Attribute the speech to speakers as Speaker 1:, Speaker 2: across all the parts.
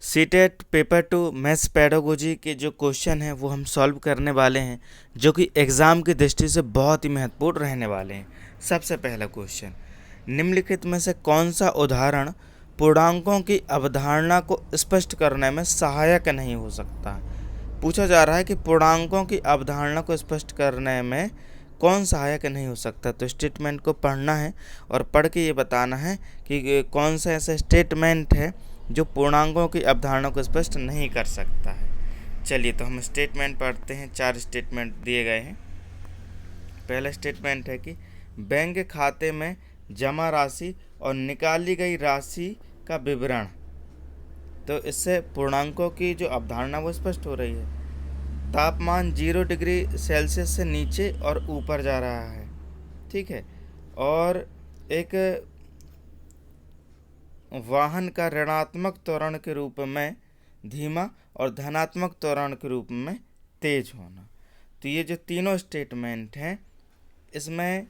Speaker 1: CTET paper two maths pedagogy के जो question हैं वो हम सॉल्व करने वाले हैं, जो कि एग्ज़ाम की दृष्टि से बहुत ही महत्वपूर्ण रहने वाले हैं। सबसे पहला क्वेश्चन, निम्नलिखित में से कौन सा उदाहरण पूर्णांकों की अवधारणा को स्पष्ट करने में सहायक नहीं हो सकता। पूछा जा रहा है कि पूर्णांकों की अवधारणा को स्पष्ट करने में कौन सहायक नहीं हो सकता। तो स्टेटमेंट को पढ़ना है और पढ़ के ये बताना है कि कौन सा ऐसा स्टेटमेंट है जो पूर्णांकों की अवधारणा को स्पष्ट नहीं कर सकता है। चलिए तो हम स्टेटमेंट पढ़ते हैं। 4 स्टेटमेंट दिए गए हैं। पहला स्टेटमेंट है कि बैंक खाते में जमा राशि और निकाली गई राशि का विवरण। तो इससे पूर्णांकों की जो अवधारणा वो स्पष्ट हो रही है। तापमान 0 डिग्री सेल्सियस से नीचे और ऊपर जा रहा है, ठीक है। और एक वाहन का ऋणात्मक त्वरण के रूप में धीमा और धनात्मक त्वरण के रूप में तेज होना। तो ये जो तीनों स्टेटमेंट हैं, इसमें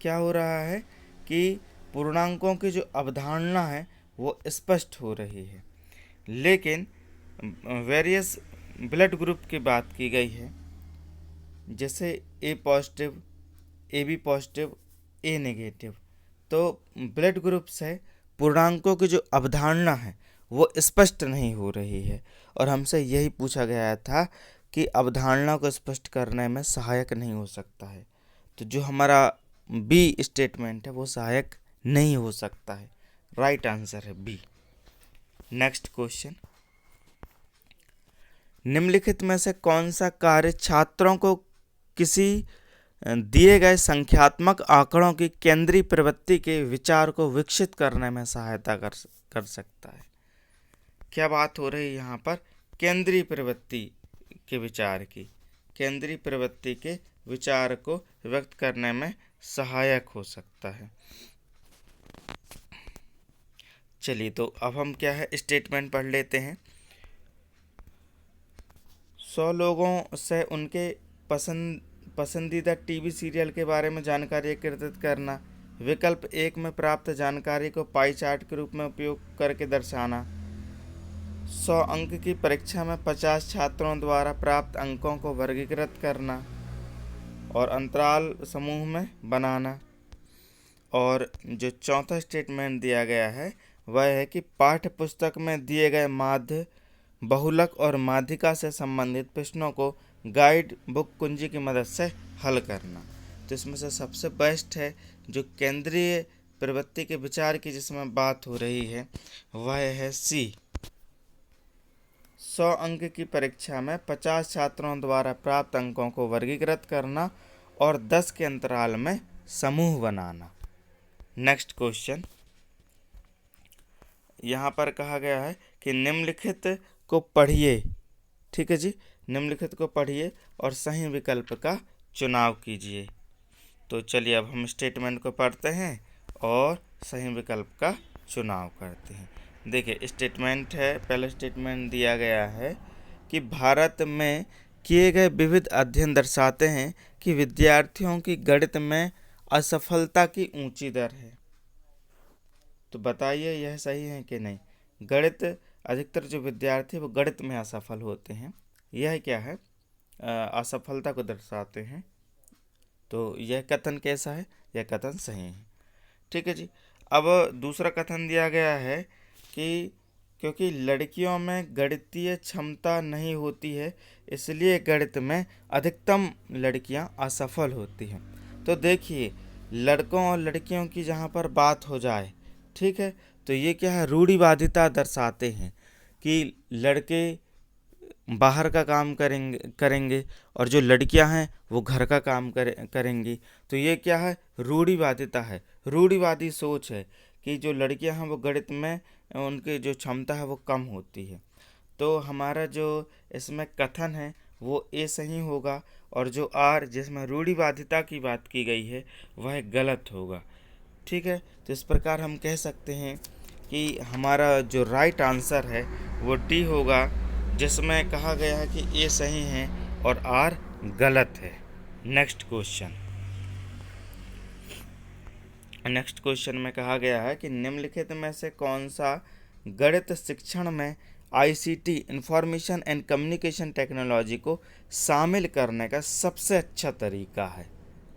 Speaker 1: क्या हो रहा है कि पूर्णांकों की जो अवधारणा है वो स्पष्ट हो रही है। लेकिन वेरियस ब्लड ग्रुप की बात की गई है, जैसे A positive, A B positive, A negative. तो ब्लड ग्रुप से पूर्णांकों की जो अवधारणा है वो स्पष्ट नहीं हो रही है, और हमसे यही पूछा गया था कि अवधारणा को स्पष्ट करने में सहायक नहीं हो सकता है। तो जो हमारा बी स्टेटमेंट है वो सहायक नहीं हो सकता है। राइट आंसर है बी। नेक्स्ट क्वेश्चन, निम्नलिखित में से कौन सा कार्य छात्रों को किसी दिए गए संख्यात्मक आंकड़ों की केंद्रीय प्रवृत्ति के विचार को विकसित करने में सहायता कर सकता है। क्या बात हो रही है यहाँ पर? केंद्रीय प्रवृत्ति के विचार की। केंद्रीय प्रवृत्ति के विचार को व्यक्त करने में सहायक हो सकता है। चलिए तो अब हम क्या है स्टेटमेंट पढ़ लेते हैं। 100 लोगों से उनके पसंदीदा टीवी सीरियल के बारे में जानकारी एकत्रित करना। विकल्प 1 में प्राप्त जानकारी को पाई चार्ट के रूप में उपयोग करके दर्शाना। 100 अंक की परीक्षा में 50 छात्रों द्वारा प्राप्त अंकों को वर्गीकृत करना और अंतराल समूह में बनाना। और जो चौथा स्टेटमेंट दिया गया है वह है कि पाठ्य पुस्तक में दिए गए माध्य, बहुलक और माध्यिका से संबंधित प्रश्नों को गाइड बुक कुंजी की मदद से हल करना। तो इसमें से सबसे बेस्ट है जो केंद्रीय प्रवृत्ति के विचार की जिसमें बात हो रही है वह है सी। 100 अंक की परीक्षा में 50 छात्रों द्वारा प्राप्त अंकों को वर्गीकृत करना और 10 के अंतराल में समूह बनाना। नेक्स्ट क्वेश्चन, यहाँ पर कहा गया है कि निम्नलिखित को पढ़िए। ठीक है जी, निम्नलिखित को पढ़िए और सही विकल्प का चुनाव कीजिए। तो चलिए अब हम स्टेटमेंट को पढ़ते हैं और सही विकल्प का चुनाव करते हैं। देखिए स्टेटमेंट है, पहला स्टेटमेंट दिया गया है कि भारत में किए गए विविध अध्ययन दर्शाते हैं कि विद्यार्थियों की गणित में असफलता की ऊंची दर है। तो बताइए यह सही है कि नहीं? गणित, अधिकतर जो विद्यार्थी वो गणित में असफल होते हैं, यह क्या है? असफलता को दर्शाते हैं। तो यह कथन कैसा है? यह कथन सही है। ठीक है जी। अब दूसरा कथन दिया गया है कि क्योंकि लड़कियों में गणितीय क्षमता नहीं होती है इसलिए गणित में अधिकतम लड़कियां असफल होती हैं। तो देखिए लड़कों और लड़कियों की जहाँ पर बात हो जाए, ठीक है, तो ये क्या है? रूढ़िवादिता दर्शाते हैं कि लड़के बाहर का काम करेंगे और जो लड़कियां हैं वो घर का काम करेंगी। तो ये क्या है? रूढ़िवादिता है, रूढ़िवादी सोच है कि जो लड़कियां हैं वो गणित में उनकी जो क्षमता है वो कम होती है। तो हमारा जो इसमें कथन है वो ए सही होगा, और जो आर जिसमें रूढ़िवादिता की बात की गई है वह गलत होगा। ठीक है, तो इस प्रकार हम कह सकते हैं कि हमारा जो राइट आंसर है वो डी होगा, जिसमें कहा गया है कि ए सही है और आर गलत है। नेक्स्ट क्वेश्चन में कहा गया है कि निम्नलिखित में से कौन सा गणित शिक्षण में ICT information and communication technology को शामिल करने का सबसे अच्छा तरीका है।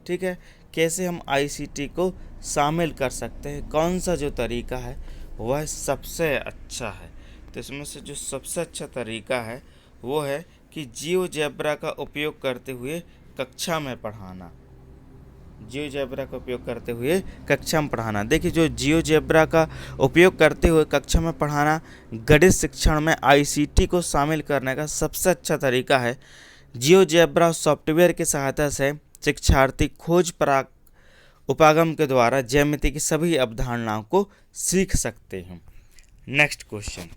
Speaker 1: ठीक है, कैसे हम आईसीटी को शामिल कर सकते हैं, कौन सा जो तरीका है वह सबसे अच्छा है। तो इसमें से जो सबसे अच्छा तरीका है वो है कि जियोजेब्रा का उपयोग करते हुए कक्षा में पढ़ाना। जियोजेब्रा का उपयोग करते हुए कक्षा में पढ़ाना। देखिए, जो जियोजेब्रा का उपयोग करते हुए कक्षा में पढ़ाना गणित शिक्षण में आईसीटी को शामिल करने का सबसे अच्छा तरीका है। जियोजेब्रा सॉफ्टवेयर की सहायता से शिक्षार्थी खोज पराग उपागम के द्वारा ज्यामिति की सभी अवधारणाओं को सीख सकते हैं। नेक्स्ट क्वेश्चन,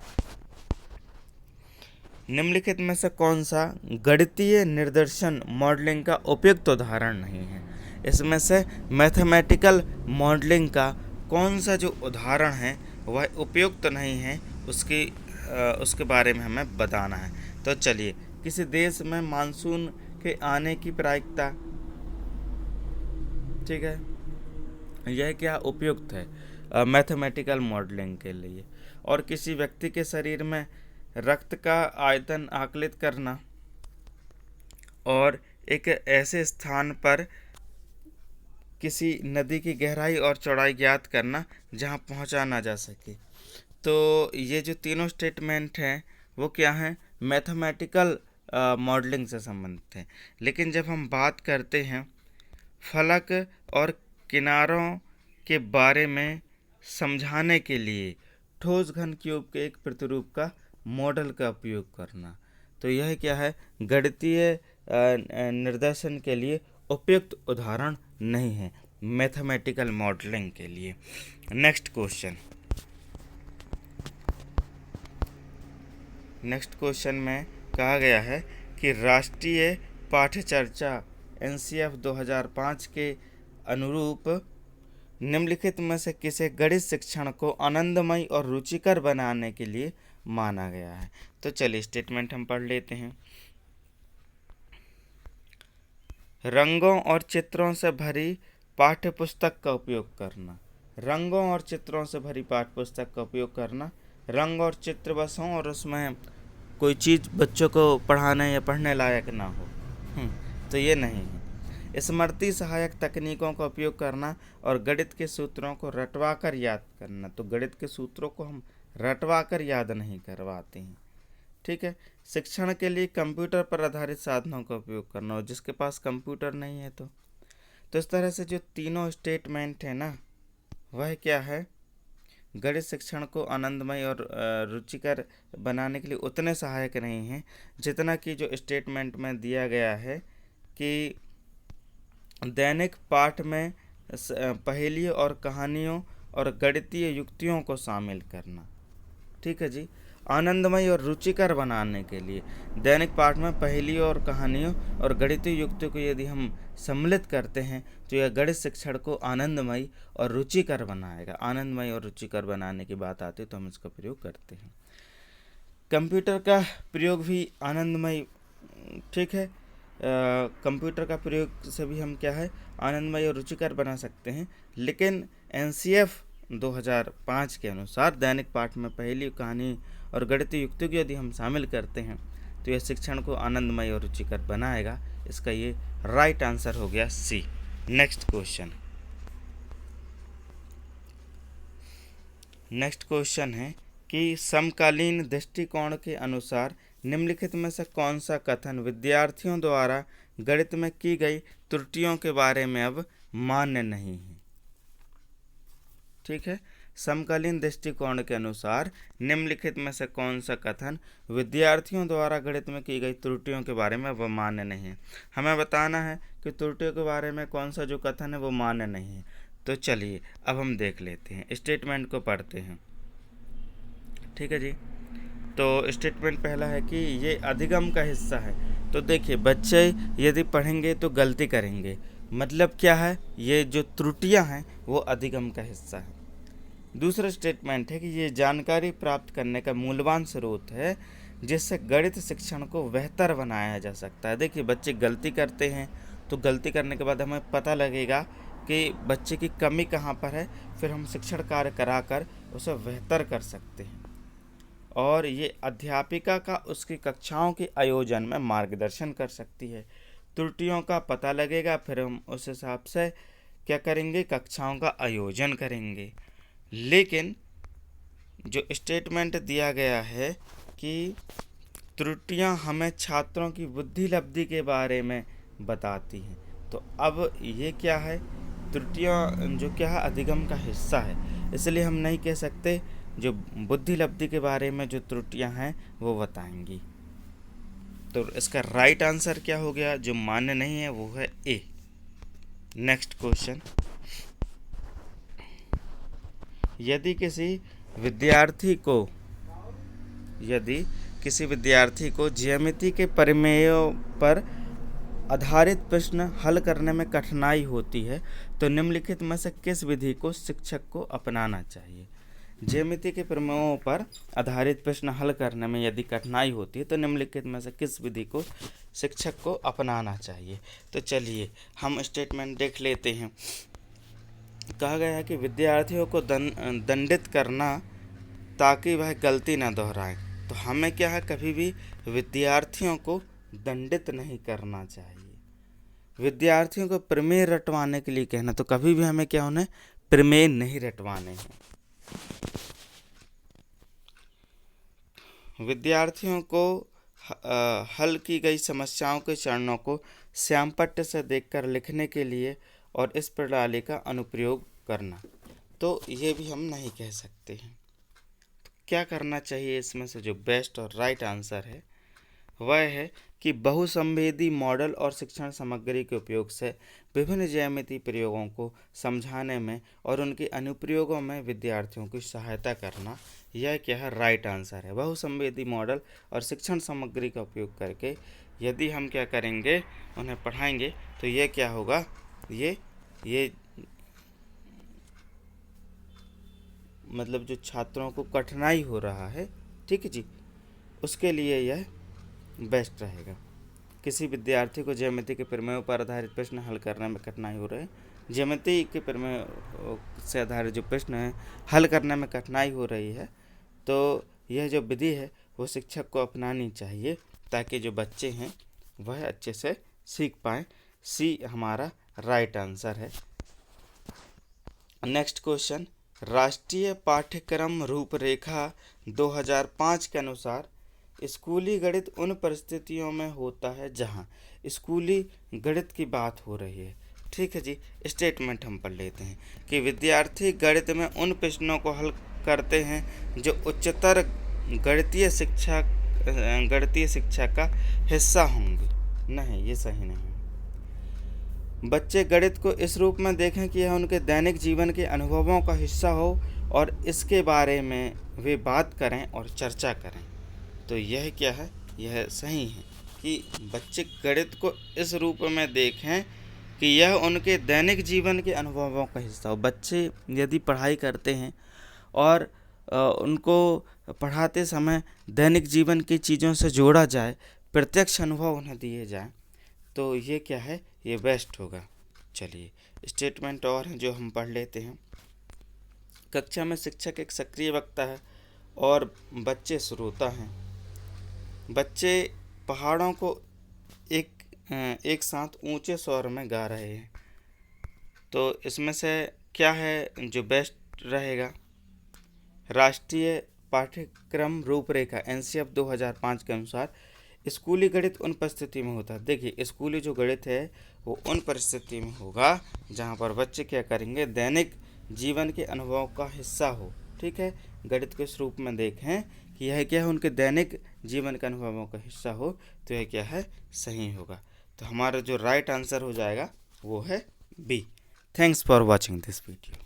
Speaker 1: निम्नलिखित में से कौन सा गणितीय निर्देशन मॉडलिंग का उपयुक्त उदाहरण नहीं है। इसमें से मैथमेटिकल मॉडलिंग का कौन सा जो उदाहरण है वह उपयुक्त नहीं है, उसके बारे में हमें बताना है। तो चलिए, किसी देश में मानसून के आने की प्रायिकता, ठीक है, यह क्या उपयुक्त है मैथमेटिकल मॉडलिंग के लिए। और किसी व्यक्ति के शरीर में रक्त का आयतन आकलित करना और एक ऐसे स्थान पर किसी नदी की गहराई और चौड़ाई ज्ञात करना जहां पहुंचा ना जा सके। तो ये जो तीनों स्टेटमेंट हैं वो क्या हैं, मैथमेटिकल मॉडलिंग से संबंधित हैं। लेकिन जब हम बात करते हैं फलक और किनारों के बारे में समझाने के लिए ठोस घन क्यूब के एक प्रतिरूप का मॉडल का उपयोग करना, तो यह क्या है, गणितीय निर्देशन के लिए उपयुक्त उदाहरण नहीं है मैथमेटिकल मॉडलिंग के लिए। नेक्स्ट क्वेश्चन में कहा गया है कि राष्ट्रीय पाठ्यचर्या एनसीएफ 2005 के अनुरूप निम्नलिखित में से किसे गणित शिक्षण को आनंदमय और रुचिकर बनाने के लिए माना गया है। तो चलिए स्टेटमेंट हम पढ़ लेते हैं। रंगों और चित्रों से भरी पाठ्यपुस्तक का उपयोग करना। रंगों और चित्रों से भरी पाठ्यपुस्तक का उपयोग करना। रंग और चित्र बस हों और उसमें कोई चीज़ बच्चों को पढ़ाने या पढ़ने लायक ना हो, तो ये नहीं है। स्मृति सहायक तकनीकों का उपयोग करना और गणित के सूत्रों को रटवा कर याद करना। तो गणित के सूत्रों को हम रटवा कर याद नहीं करवाते हैं। ठीक है, शिक्षण के लिए कंप्यूटर पर आधारित साधनों का उपयोग करना, और जिसके पास कंप्यूटर नहीं है तो इस तरह से जो तीनों स्टेटमेंट है ना, वह क्या है, गणित शिक्षण को आनंदमय और रुचिकर बनाने के लिए उतने सहायक नहीं हैं जितना कि जो स्टेटमेंट में दिया गया है कि दैनिक पाठ में पहेलियों और कहानियों और गणितीय युक्तियों को शामिल करना। ठीक है जी, आनंदमय और रुचिकर बनाने के लिए दैनिक पाठ में पहेलियों और कहानियों और गणितीय युक्तियों को यदि हम सम्मिलित करते हैं तो यह गणित शिक्षण को आनंदमय और रुचिकर बनाएगा। आनंदमय और रुचिकर बनाने की बात आती है तो हम इसका प्रयोग करते हैं। कंप्यूटर का प्रयोग भी आनंदमय, ठीक है, कंप्यूटर का प्रयोग से भी हम क्या है, आनंदमय और रुचिकर बना सकते हैं। लेकिन एनसीएफ 2005 के अनुसार दैनिक पाठ में पहेली, कहानी और गणितीय युक्तियों को यदि हम शामिल करते हैं तो यह शिक्षण को आनंदमय और रुचिकर बनाएगा। इसका ये राइट आंसर हो गया सी। नेक्स्ट क्वेश्चन है कि समकालीन दृष्टिकोण के अनुसार निम्नलिखित में से कौन सा कथन विद्यार्थियों द्वारा गणित में की गई त्रुटियों के बारे में अब मान्य नहीं है। ठीक है, समकालीन दृष्टिकोण के अनुसार निम्नलिखित में से कौन सा कथन विद्यार्थियों द्वारा गणित में की गई त्रुटियों के बारे में वह मान्य नहीं है। हमें बताना है कि त्रुटियों के बारे में कौन सा जो कथन है वो मान्य नहीं है। तो चलिए अब हम देख लेते हैं, स्टेटमेंट को पढ़ते हैं। ठीक है जी, तो स्टेटमेंट पहला है कि ये अधिगम का हिस्सा है। तो देखिए, बच्चे यदि पढ़ेंगे तो गलती करेंगे, मतलब क्या है, ये जो त्रुटियां हैं वो अधिगम का हिस्सा है। दूसरा स्टेटमेंट है कि ये जानकारी प्राप्त करने का मूल्यवान स्रोत है जिससे गणित शिक्षण को बेहतर बनाया जा सकता है। देखिए, बच्चे गलती करते हैं तो गलती करने के बाद हमें पता लगेगा कि बच्चे की कमी कहाँ पर है, फिर हम शिक्षण कार्य कराकर उसे बेहतर कर सकते हैं। और ये अध्यापिका का उसकी कक्षाओं के आयोजन में मार्गदर्शन कर सकती है। त्रुटियों का पता लगेगा, फिर हम उस हिसाब से क्या करेंगे, कक्षाओं का आयोजन करेंगे। लेकिन जो स्टेटमेंट दिया गया है कि त्रुटियां हमें छात्रों की बुद्धि लब्धि के बारे में बताती हैं, तो अब ये क्या है, त्रुटियां जो क्या है अधिगम का हिस्सा है, इसलिए हम नहीं कह सकते जो बुद्धि लब्धि के बारे में जो त्रुटियां हैं वो बताएंगी। तो इसका राइट आंसर क्या हो गया, जो मान्य नहीं है वो है ए। नेक्स्ट क्वेश्चन, यदि किसी विद्यार्थी को ज्यामिति के प्रमेयों पर आधारित प्रश्न हल करने में कठिनाई होती है तो निम्नलिखित में से किस विधि को शिक्षक को अपनाना चाहिए। ज्यामिति के प्रमेयों पर आधारित प्रश्न हल करने में यदि कठिनाई होती है तो निम्नलिखित में से किस विधि को शिक्षक को अपनाना चाहिए। तो चलिए हम स्टेटमेंट देख लेते हैं। कहा गया है कि विद्यार्थियों को दंडित करना ताकि वह गलती न दोहराएं। तो हमें क्या है, कभी भी विद्यार्थियों को दंडित नहीं करना चाहिए। विद्यार्थियों को प्रमेय रटवाने के लिए कहना, तो कभी भी हमें क्या, उन्हें प्रमेय नहीं रटवाने हैं। विद्यार्थियों को हल की गई समस्याओं के चरणों को श्यामपट्ट से देखकर लिखने के लिए और इस प्रणाली का अनुप्रयोग करना, तो ये भी हम नहीं कह सकते हैं। तो क्या करना चाहिए, इसमें से जो बेस्ट और राइट आंसर है वह है कि बहुसंवेदी मॉडल और शिक्षण सामग्री के उपयोग से विभिन्न ज्यामितीय प्रयोगों को समझाने में और उनके अनुप्रयोगों में विद्यार्थियों की सहायता करना, यह क्या है, राइट आंसर है। बहुसंवेदी मॉडल और शिक्षण सामग्री का उपयोग करके यदि हम क्या करेंगे, उन्हें पढ़ाएंगे, तो ये क्या होगा, ये मतलब जो छात्रों को कठिनाई हो रहा है, ठीक है जी, उसके लिए यह बेस्ट रहेगा। किसी विद्यार्थी को ज्यामिति के प्रमेयों पर आधारित प्रश्न हल करने में कठिनाई हो रही है, ज्यामिति के प्रमेय से आधारित जो प्रश्न है हल करने में कठिनाई हो रही है, तो यह जो विधि है वो शिक्षक को अपनानी चाहिए ताकि जो बच्चे हैं वह अच्छे से सीख पाएँ। सी हमारा राइट आंसर है। नेक्स्ट क्वेश्चन, राष्ट्रीय पाठ्यक्रम रूपरेखा 2005 के अनुसार स्कूली गणित उन परिस्थितियों में होता है जहां स्कूली गणित की बात हो रही है। ठीक है जी, स्टेटमेंट हम पढ़ लेते हैं कि विद्यार्थी गणित में उन प्रश्नों को हल करते हैं जो उच्चतर गणितीय शिक्षा का हिस्सा होंगे। नहीं, ये सही नहीं। बच्चे गणित को इस रूप में देखें कि यह उनके दैनिक जीवन के अनुभवों का हिस्सा हो और इसके बारे में वे बात करें और चर्चा करें। तो यह क्या है, यह सही है कि बच्चे गणित को इस रूप में देखें कि यह उनके दैनिक जीवन के अनुभवों का हिस्सा हो। बच्चे यदि पढ़ाई करते हैं और उनको पढ़ाते समय दैनिक जीवन की चीज़ों से जोड़ा जाए, प्रत्यक्ष अनुभव उन्हें दिए जाए, तो ये क्या है, ये बेस्ट होगा। चलिए स्टेटमेंट और हैं जो हम पढ़ लेते हैं। कक्षा में शिक्षक एक सक्रिय वक्ता है और बच्चे श्रोता हैं। बच्चे पहाड़ों को एक साथ ऊंचे स्वर में गा रहे हैं। तो इसमें से क्या है जो बेस्ट रहेगा, राष्ट्रीय पाठ्यक्रम रूपरेखा NCF 2005 के अनुसार स्कूली गणित उन परिस्थिति में होता है। देखिए स्कूली जो गणित है वो उन परिस्थिति में होगा जहाँ पर बच्चे क्या करेंगे, दैनिक जीवन के अनुभव का हिस्सा हो। ठीक है, गणित को इस रूप में देखें कि यह क्या है, उनके दैनिक जीवन के अनुभवों का हिस्सा हो, तो यह क्या है, सही होगा। तो हमारा जो राइट आंसर हो जाएगा वो है B. Thanks for watching this video.